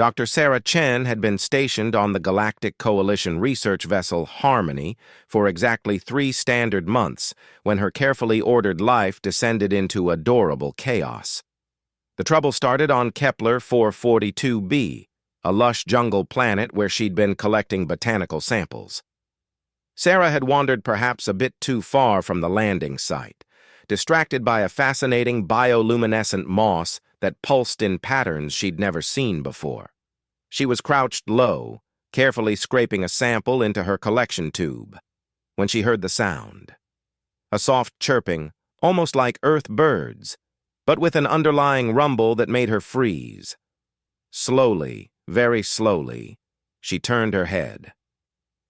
Dr. Sarah Chen had been stationed on the Galactic Coalition research vessel Harmony for exactly 3 standard months when her carefully ordered life descended into adorable chaos. The trouble started on Kepler 442b, a lush jungle planet where she'd been collecting botanical samples. Sarah had wandered perhaps a bit too far from the landing site, distracted by a fascinating bioluminescent moss that pulsed in patterns she'd never seen before. She was crouched low, carefully scraping a sample into her collection tube, when she heard the sound. A soft chirping, almost like earth birds, but with an underlying rumble that made her freeze. Slowly, very slowly, she turned her head.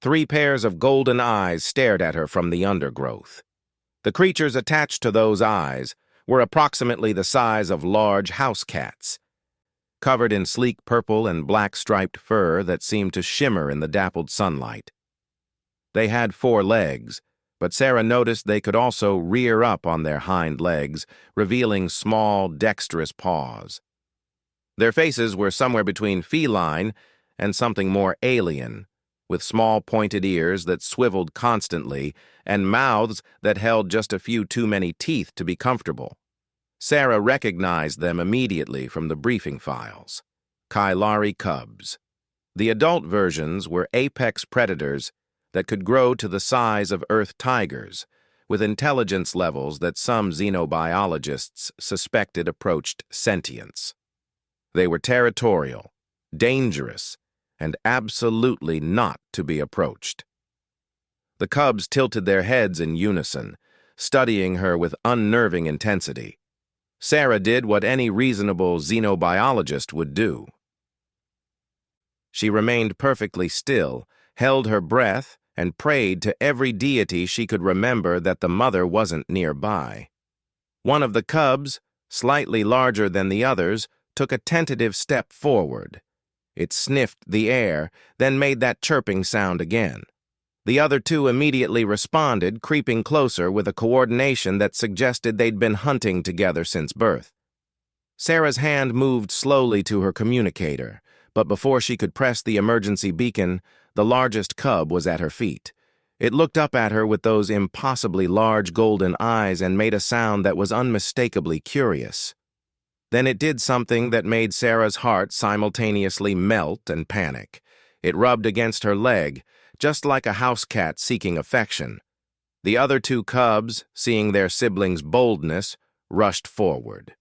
3 pairs of golden eyes stared at her from the undergrowth. The creatures attached to those eyes were approximately the size of large house cats, covered in sleek purple and black striped fur that seemed to shimmer in the dappled sunlight. They had 4 legs, but Sarah noticed they could also rear up on their hind legs, revealing small, dexterous paws. Their faces were somewhere between feline and something more alien, with small pointed ears that swiveled constantly and mouths that held just a few too many teeth to be comfortable. Sarah recognized them immediately from the briefing files. Kailari cubs. The adult versions were apex predators that could grow to the size of Earth tigers, with intelligence levels that some xenobiologists suspected approached sentience. They were territorial, dangerous, and absolutely not to be approached. The cubs tilted their heads in unison, studying her with unnerving intensity. Sarah did what any reasonable xenobiologist would do. She remained perfectly still, held her breath, and prayed to every deity she could remember that the mother wasn't nearby. One of the cubs, slightly larger than the others, took a tentative step forward. It sniffed the air, then made that chirping sound again. The other 2 immediately responded, creeping closer with a coordination that suggested they'd been hunting together since birth. Sarah's hand moved slowly to her communicator, but before she could press the emergency beacon, the largest cub was at her feet. It looked up at her with those impossibly large golden eyes and made a sound that was unmistakably curious. Then it did something that made Sarah's heart simultaneously melt and panic. It rubbed against her leg, just like a house cat seeking affection. The other 2 cubs, seeing their siblings' boldness, rushed forward.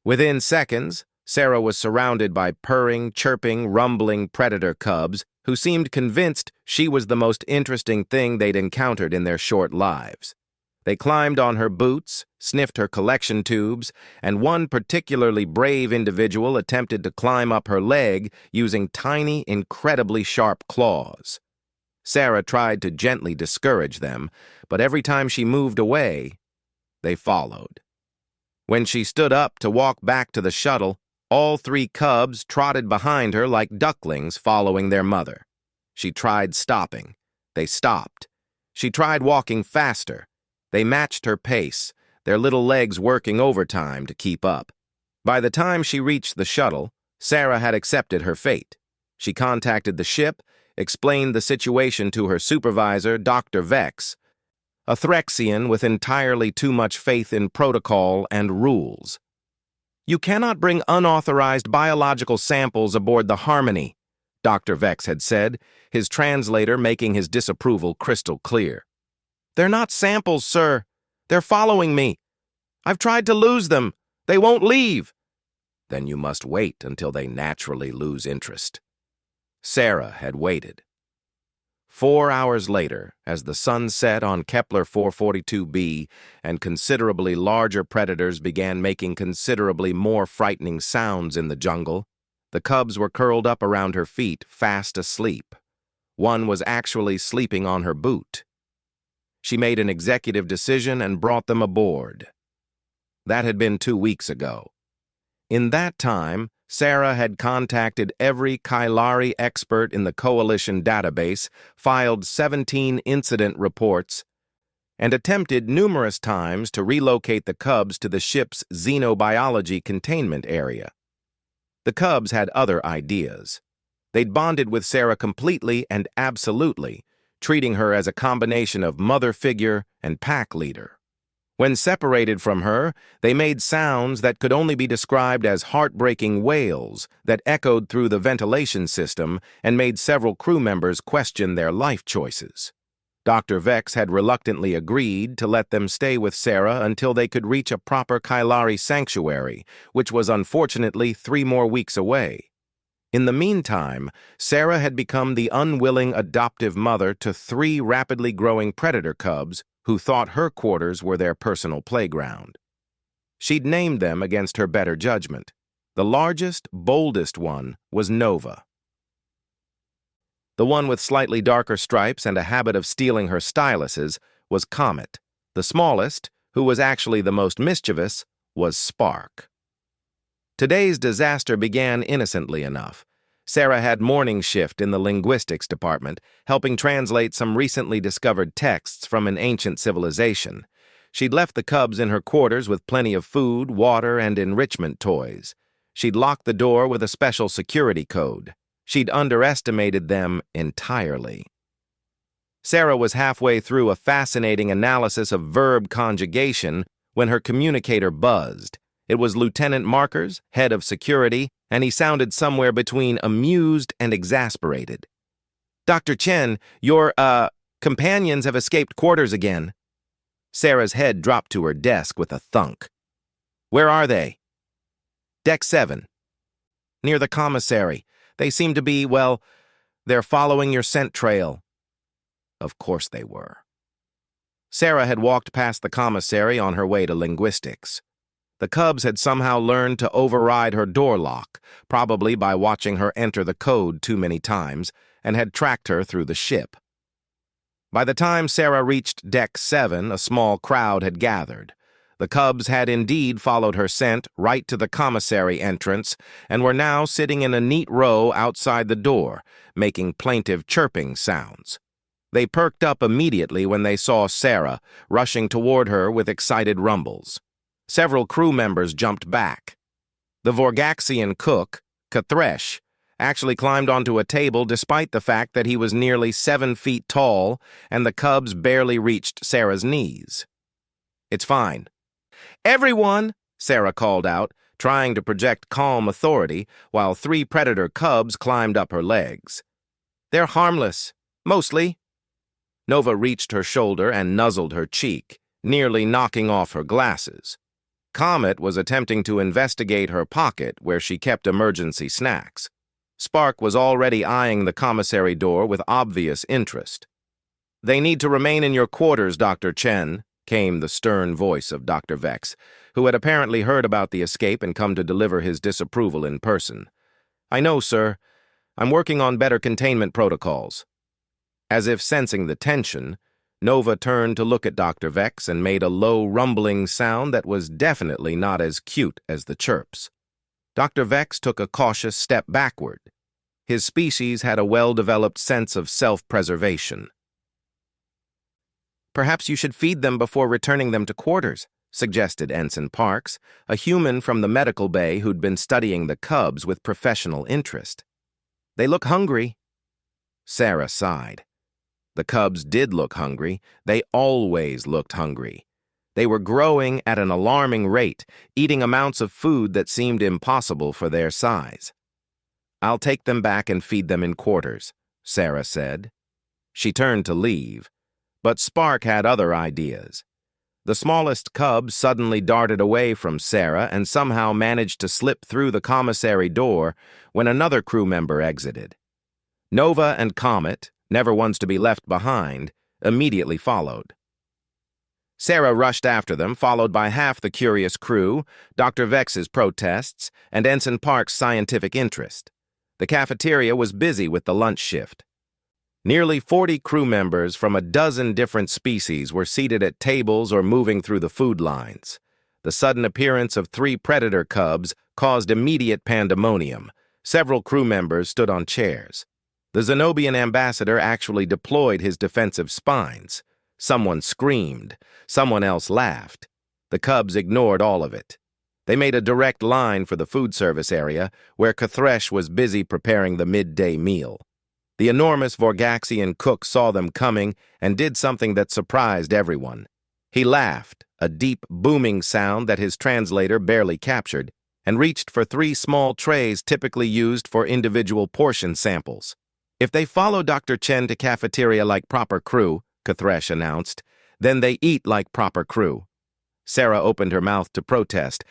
Within seconds, Sarah was surrounded by purring, chirping, rumbling predator cubs who seemed convinced she was the most interesting thing they'd encountered in their short lives. They climbed on her boots, sniffed her collection tubes, and one particularly brave individual attempted to climb up her leg using tiny, incredibly sharp claws. Sarah tried to gently discourage them, but every time she moved away, they followed. When she stood up to walk back to the shuttle, all 3 cubs trotted behind her like ducklings following their mother. She tried stopping. They stopped. She tried walking faster. They matched her pace, their little legs working overtime to keep up. By the time she reached the shuttle, Sarah had accepted her fate. She contacted the ship, explained the situation to her supervisor, Dr. Vex, a Threxian with entirely too much faith in protocol and rules. "You cannot bring unauthorized biological samples aboard the Harmony," Dr. Vex had said, his translator making his disapproval crystal clear. "They're not samples, sir. They're following me. I've tried to lose them. They won't leave." "Then you must wait until they naturally lose interest." Sarah had waited. 4 hours later, as the sun set on Kepler 442b and considerably larger predators began making considerably more frightening sounds in the jungle, the cubs were curled up around her feet, fast asleep. One was actually sleeping on her boot. She made an executive decision and brought them aboard. That had been 2 weeks ago. In that time, Sarah had contacted every Kailari expert in the Coalition database, filed 17 incident reports, and attempted numerous times to relocate the cubs to the ship's xenobiology containment area. The cubs had other ideas. They'd bonded with Sarah completely and absolutely, treating her as a combination of mother figure and pack leader. When separated from her, they made sounds that could only be described as heartbreaking wails that echoed through the ventilation system and made several crew members question their life choices. Dr. Vex had reluctantly agreed to let them stay with Sarah until they could reach a proper Kailari sanctuary, which was unfortunately 3 more weeks away. In the meantime, Sarah had become the unwilling adoptive mother to 3 rapidly growing predator cubs who thought her quarters were their personal playground. She'd named them against her better judgment. The largest, boldest one was Nova. The one with slightly darker stripes and a habit of stealing her styluses was Comet. The smallest, who was actually the most mischievous, was Spark. Today's disaster began innocently enough. Sarah had morning shift in the linguistics department, helping translate some recently discovered texts from an ancient civilization. She'd left the cubs in her quarters with plenty of food, water, and enrichment toys. She'd locked the door with a special security code. She'd underestimated them entirely. Sarah was halfway through a fascinating analysis of verb conjugation when her communicator buzzed. It was Lieutenant Markers, head of security, and he sounded somewhere between amused and exasperated. "Dr. Chen, your, companions have escaped quarters again." Sarah's head dropped to her desk with a thunk. "Where are they?" "Deck 7. Near the commissary. They seem to be, well, they're following your scent trail." Of course they were. Sarah had walked past the commissary on her way to linguistics. The cubs had somehow learned to override her door lock, probably by watching her enter the code too many times, and had tracked her through the ship. By the time Sarah reached Deck 7, a small crowd had gathered. The cubs had indeed followed her scent right to the commissary entrance and were now sitting in a neat row outside the door, making plaintive chirping sounds. They perked up immediately when they saw Sarah, rushing toward her with excited rumbles. Several crew members jumped back. The Vorgaxian cook, Kathresh, actually climbed onto a table despite the fact that he was nearly 7 feet tall and the cubs barely reached Sarah's knees. "It's fine." "Everyone," Sarah called out, trying to project calm authority while 3 predator cubs climbed up her legs. "They're harmless, mostly." Nova reached her shoulder and nuzzled her cheek, nearly knocking off her glasses. Comet was attempting to investigate her pocket where she kept emergency snacks. Spark was already eyeing the commissary door with obvious interest. "They need to remain in your quarters, Dr. Chen," came the stern voice of Dr. Vex, who had apparently heard about the escape and come to deliver his disapproval in person. "I know, sir. I'm working on better containment protocols." As if sensing the tension, Nova turned to look at Dr. Vex and made a low rumbling sound that was definitely not as cute as the chirps. Dr. Vex took a cautious step backward. His species had a well-developed sense of self-preservation. "Perhaps you should feed them before returning them to quarters," suggested Ensign Parks, a human from the medical bay who'd been studying the cubs with professional interest. "They look hungry." Sarah sighed. The cubs did look hungry. They always looked hungry. They were growing at an alarming rate, eating amounts of food that seemed impossible for their size. "I'll take them back and feed them in quarters," Sarah said. She turned to leave, but Spark had other ideas. The smallest cub suddenly darted away from Sarah and somehow managed to slip through the commissary door when another crew member exited. Nova and Comet, never ones to be left behind, immediately followed. Sarah rushed after them, followed by half the curious crew, Dr. Vex's protests, and Ensign Park's scientific interest. The cafeteria was busy with the lunch shift. Nearly 40 crew members from a dozen different species were seated at tables or moving through the food lines. The sudden appearance of 3 predator cubs caused immediate pandemonium. Several crew members stood on chairs. The Zenobian ambassador actually deployed his defensive spines. Someone screamed. Someone else laughed. The cubs ignored all of it. They made a direct line for the food service area, where Cafeteria was busy preparing the midday meal. The enormous Vorgaxian cook saw them coming and did something that surprised everyone. He laughed, a deep, booming sound that his translator barely captured, and reached for 3 small trays typically used for individual portion samples. "If they follow Dr. Chen to Cafeteria like proper crew," Cafeteria announced, "then they eat like proper crew." Sarah opened her mouth to protest,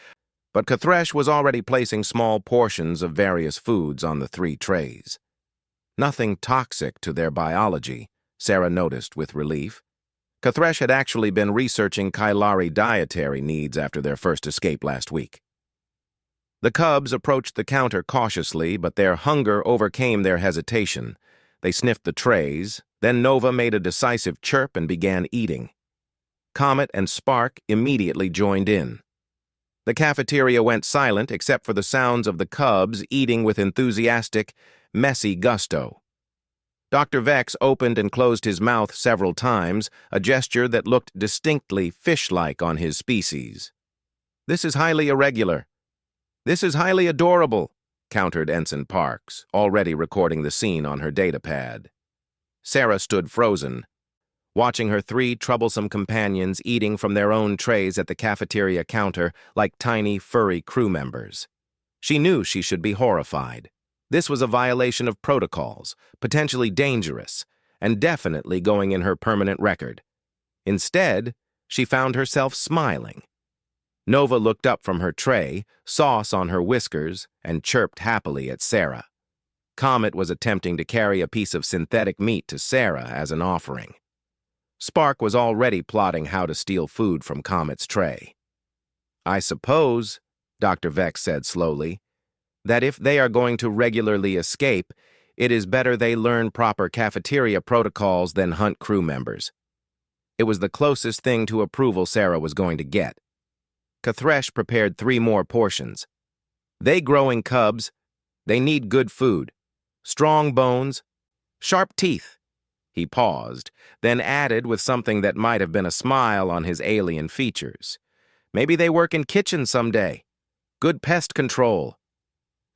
but Cafeteria was already placing small portions of various foods on the 3 trays. Nothing toxic to their biology, Sarah noticed with relief. Cafeteria had actually been researching Kailari dietary needs after their first escape last week. The cubs approached the counter cautiously, but their hunger overcame their hesitation. They sniffed the trays, then Nova made a decisive chirp and began eating. Comet and Spark immediately joined in. The cafeteria went silent except for the sounds of the cubs eating with enthusiastic, messy gusto. Dr. Vex opened and closed his mouth several times, a gesture that looked distinctly fish-like on his species. "This is highly irregular. This is highly adorable," countered Ensign Parks, already recording the scene on her datapad. Sarah stood frozen, watching her 3 troublesome companions eating from their own trays at the cafeteria counter like tiny, furry crew members. She knew she should be horrified. This was a violation of protocols, potentially dangerous, and definitely going in her permanent record. Instead, she found herself smiling. Nova looked up from her tray, sauce on her whiskers, and chirped happily at Sarah. Comet was attempting to carry a piece of synthetic meat to Sarah as an offering. Spark was already plotting how to steal food from Comet's tray. "I suppose," Dr. Vex said slowly, "that if they are going to regularly escape, it is better they learn proper cafeteria protocols than hunt crew members." It was the closest thing to approval Sarah was going to get. Cafeteria prepared 3 more portions. "They growing cubs, they need good food, strong bones, sharp teeth." He paused, then added with something that might have been a smile on his alien features. "Maybe they work in kitchens someday. Good pest control."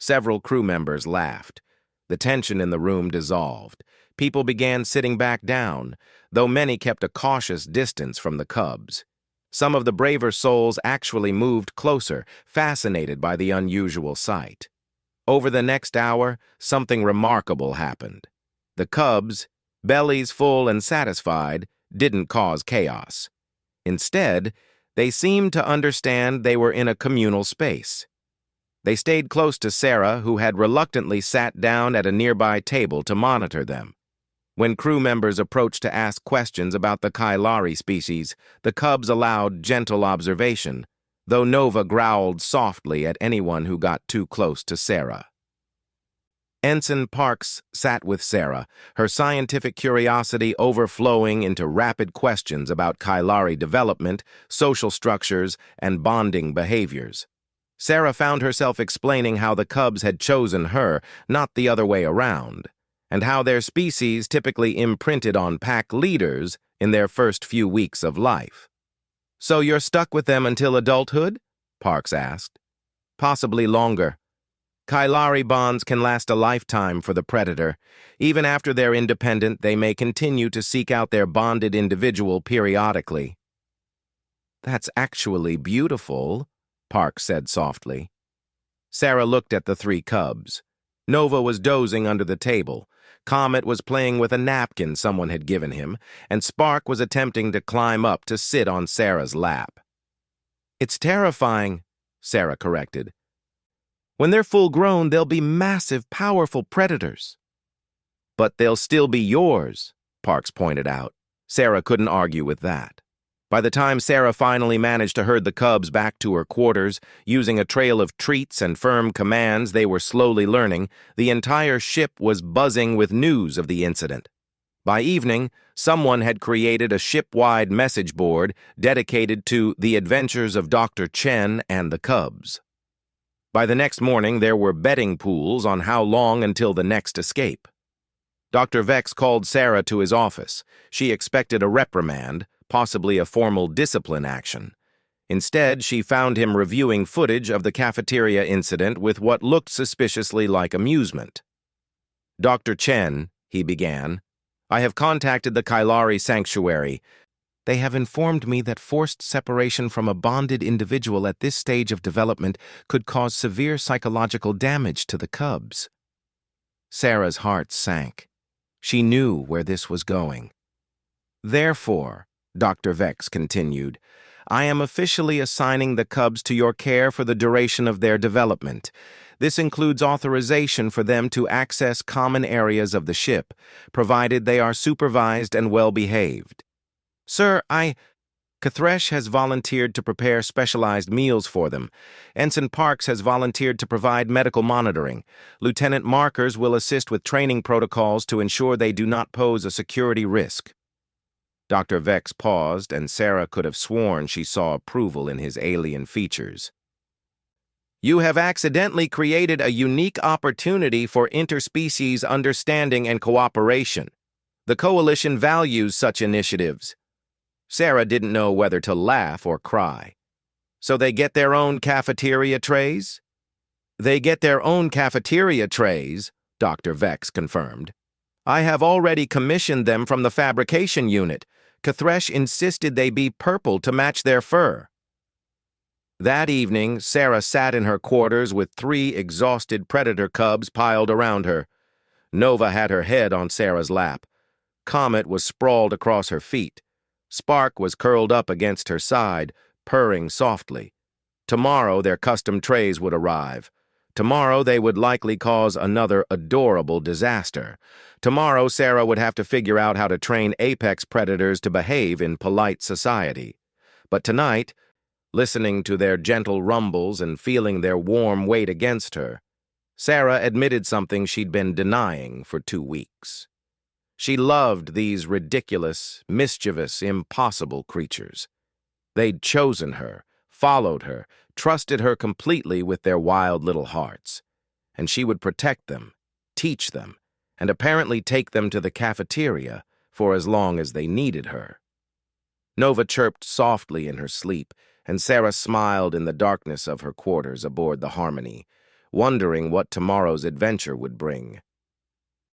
Several crew members laughed. The tension in the room dissolved. People began sitting back down, though many kept a cautious distance from the cubs. Some of the braver souls actually moved closer, fascinated by the unusual sight. Over the next hour, something remarkable happened. The cubs, bellies full and satisfied, didn't cause chaos. Instead, they seemed to understand they were in a communal space. They stayed close to Sarah, who had reluctantly sat down at a nearby table to monitor them. When crew members approached to ask questions about the Kailari species, the cubs allowed gentle observation, though Nova growled softly at anyone who got too close to Sarah. Ensign Parks sat with Sarah, her scientific curiosity overflowing into rapid questions about Kailari development, social structures, and bonding behaviors. Sarah found herself explaining how the cubs had chosen her, not the other way around, and how their species typically imprinted on pack leaders in their first few weeks of life. "So you're stuck with them until adulthood?" Parks asked. "Possibly longer. Kailari bonds can last a lifetime for the predator. Even after they're independent, they may continue to seek out their bonded individual periodically." "That's actually beautiful," Parks said softly. Sarah looked at the 3 cubs. Nova was dozing under the table. Comet was playing with a napkin someone had given him, and Spark was attempting to climb up to sit on Sarah's lap. "It's terrifying," Sarah corrected. "When they're full-grown, they'll be massive, powerful predators." "But they'll still be yours," Parks pointed out. Sarah couldn't argue with that. By the time Sarah finally managed to herd the cubs back to her quarters, using a trail of treats and firm commands they were slowly learning, the entire ship was buzzing with news of the incident. By evening, someone had created a ship-wide message board dedicated to the adventures of Dr. Chen and the cubs. By the next morning, there were betting pools on how long until the next escape. Dr. Vex called Sarah to his office. She expected a reprimand, possibly a formal discipline action. Instead, she found him reviewing footage of the cafeteria incident with what looked suspiciously like amusement. "Dr. Chen," he began, "I have contacted the Kailari Sanctuary. They have informed me that forced separation from a bonded individual at this stage of development could cause severe psychological damage to the cubs." Sarah's heart sank. She knew where this was going. "Therefore," Dr. Vex continued, "I am officially assigning the cubs to your care for the duration of their development. This includes authorization for them to access common areas of the ship, provided they are supervised and well-behaved. Sir, Cathresh has volunteered to prepare specialized meals for them. Ensign Parks has volunteered to provide medical monitoring. Lieutenant Markers will assist with training protocols to ensure they do not pose a security risk." Dr. Vex paused, and Sarah could have sworn she saw approval in his alien features. "You have accidentally created a unique opportunity for interspecies understanding and cooperation. The Coalition values such initiatives." Sarah didn't know whether to laugh or cry. "So they get their own cafeteria trays?" "They get their own cafeteria trays," Dr. Vex confirmed. "I have already commissioned them from the fabrication unit. Cathresh insisted they be purple to match their fur." That evening, Sarah sat in her quarters with 3 exhausted predator cubs piled around her. Nova had her head on Sarah's lap. Comet was sprawled across her feet. Spark was curled up against her side, purring softly. Tomorrow their custom trays would arrive. Tomorrow they would likely cause another adorable disaster. Tomorrow Sarah would have to figure out how to train apex predators to behave in polite society. But tonight, listening to their gentle rumbles and feeling their warm weight against her, Sarah admitted something she'd been denying for 2 weeks. She loved these ridiculous, mischievous, impossible creatures. They'd chosen her, followed her, trusted her completely with their wild little hearts. And she would protect them, teach them, and apparently take them to the cafeteria for as long as they needed her. Nova chirped softly in her sleep, and Sarah smiled in the darkness of her quarters aboard the Harmony, wondering what tomorrow's adventure would bring.